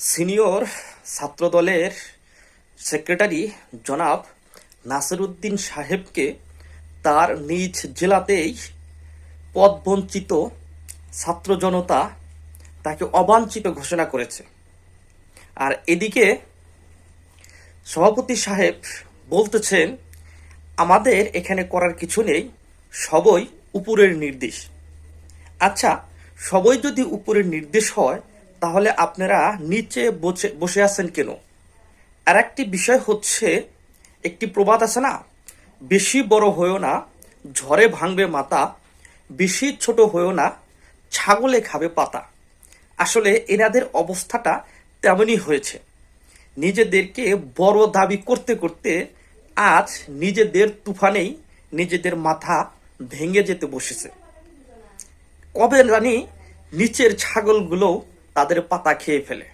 Senior ছাত্রদলের secretary জনাব নাসিরউদ্দিন সাহেবকে তার নিজ জেলাতেই পদবঞ্চিত ছাত্র জনতা তাকে অবাঞ্ছিত ঘোষণা করেছে। আর এদিকে সভাপতি সাহেব বলতেছেন, আমাদের এখানে করার কিছু নেই, সবই উপরের নির্দেশ। আচ্ছা, সবই যদি উপরের নির্দেশ হয় তাহলে আপনারা নিচে বসে বসে আছেন কেন? আর একটি বিষয় হচ্ছে, একটি প্রবাদ আছে না, বেশি বড় হয়েও না, ঝড়ে ভাঙবে মাথা, বেশি ছোট হয়েও না, ছাগলে খাবে পাতা। আসলে এনাদের অবস্থাটা তেমনই হয়েছে। নিজেদেরকে বড় দাবি করতে করতে আজ নিজেদের তুফানেই নিজেদের মাথা ভেঙে যেতে বসেছে। কবে জানি নিচের ছাগলগুলো তাদের পাতা খেয়ে ফেলে।